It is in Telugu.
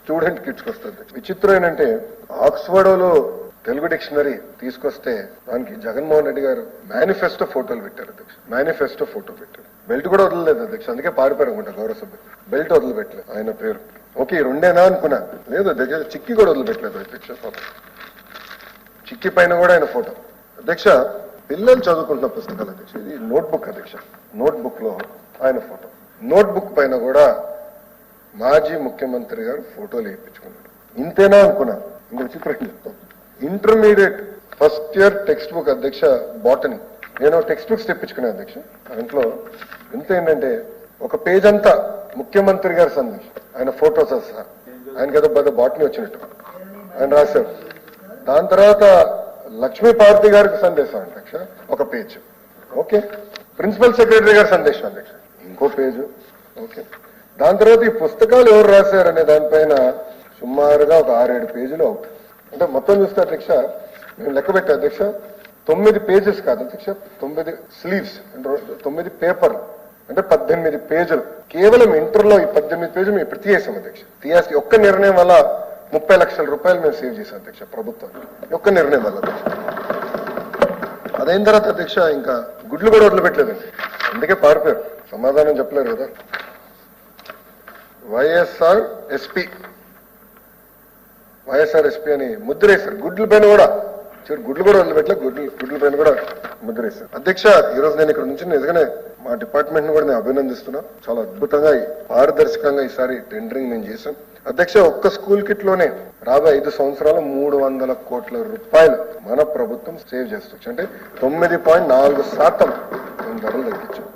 స్టూడెంట్ కిట్స్కి వస్తుంది. విచిత్రం ఏంటంటే ఆక్స్ఫర్డ్లో తెలుగు డిక్షనరీ తీసుకొస్తే దానికి జగన్మోహన్ రెడ్డి గారు మేనిఫెస్టో ఫోటోలు పెట్టారు అధ్యక్ష. మేనిఫెస్టో ఫోటో పెట్టారు. బెల్ట్ కూడా వదలలేదు అధ్యక్ష, అందుకే పారిపోయారు అనుకుంటా గౌరవ సభ్యులు. బెల్ట్ వదిలిపెట్టలేదు ఆయన పేరు. ఓకే రెండేనా అనుకున్నా, లేదు అధ్యక్ష చిక్కి కూడా వదిలిపెట్టలేదు అధ్యక్ష. చిక్కి పైన కూడా ఆయన ఫోటో. అధ్యక్ష పిల్లలు చదువుకుంటున్న పుస్తకాలు అధ్యక్ష, ఇది నోట్బుక్ అధ్యక్ష. నోట్బుక్ లో ఆయన ఫోటో. నోట్బుక్ పైన కూడా మాజీ ముఖ్యమంత్రి గారు ఫోటోలు వేయించుకున్నాడు. ఇంతేనా అనుకున్నా. ఇంకొక చిత్రం చెప్తాను. Intermediate first year text book అధ్యక్ష బాటనీ. నేను టెక్స్ట్ బుక్స్ తెప్పించుకున్నాను అధ్యక్ష. దాంట్లో ఎంత ఏంటంటే ఒక పేజ్ అంతా ముఖ్యమంత్రి గారి సందేశం, ఆయన ఫోటోస్ సహా. ఆయనకి ఏదో పెద్ద బాటనీ వచ్చినట్టు ఆయన రాశారు. దాని తర్వాత లక్ష్మీ పార్వతి గారికి సందేశం అధ్యక్ష ఒక పేజ్. ఓకే. ప్రిన్సిపల్ సెక్రటరీ గారి సందేశం అధ్యక్ష ఇంకో పేజ్. ఓకే. దాని తర్వాత ఈ పుస్తకాలు ఎవరు రాశారనే దానిపైన సుమారుగా ఒక 6-7 పేజీలు అవుతాయి. అంటే మొత్తం చూస్తే అధ్యక్ష మేము లెక్క పెట్టే అధ్యక్ష 9 పేజెస్ కాదు అధ్యక్ష, 9 స్లీవ్స్ అంటే 9 పేపర్లు అంటే 18 పేజీలు. కేవలం ఇంటర్లో ఈ 18 పేజీలు మేము ఇప్పుడు తీయేసాం అధ్యక్ష. తీయాల్సి ఒక్క నిర్ణయం వల్ల 30 లక్షల రూపాయలు మేము సేవ్ చేసాం అధ్యక్ష ప్రభుత్వానికి. ఒక్క నిర్ణయం వల్ల అధ్యక్ష. అదైన తర్వాత అధ్యక్ష ఇంకా గుడ్లు కూడా వదిలిపెట్టలేదండి, అందుకే పారిపోయారు. సమాధానం చెప్పలేరు కదా. వైఎస్ఆర్ ఎస్పీ అని ముద్రేశారు. గుడ్ల పైన కూడా గుడ్లు కూడా వదిలిపెట్టలే, గుడ్ల పైన కూడా ముద్రేశారు. అధ్యక్ష ఈ రోజు నేను ఇక్కడ నుంచి నిజంగానే మా డిపార్ట్మెంట్ ని కూడా నేను అభినందిస్తున్నా. చాలా అద్భుతంగా పారదర్శకంగా ఈసారి టెండరింగ్ మేము చేశాం అధ్యక్ష. ఒక్క స్కూల్ కిట్ లోనే రాబోయే 5 సంవత్సరాలు 300 కోట్ల రూపాయలు మన ప్రభుత్వం సేవ్ చేస్తుంది. అంటే 9.4% ధరలు తగ్గించాం.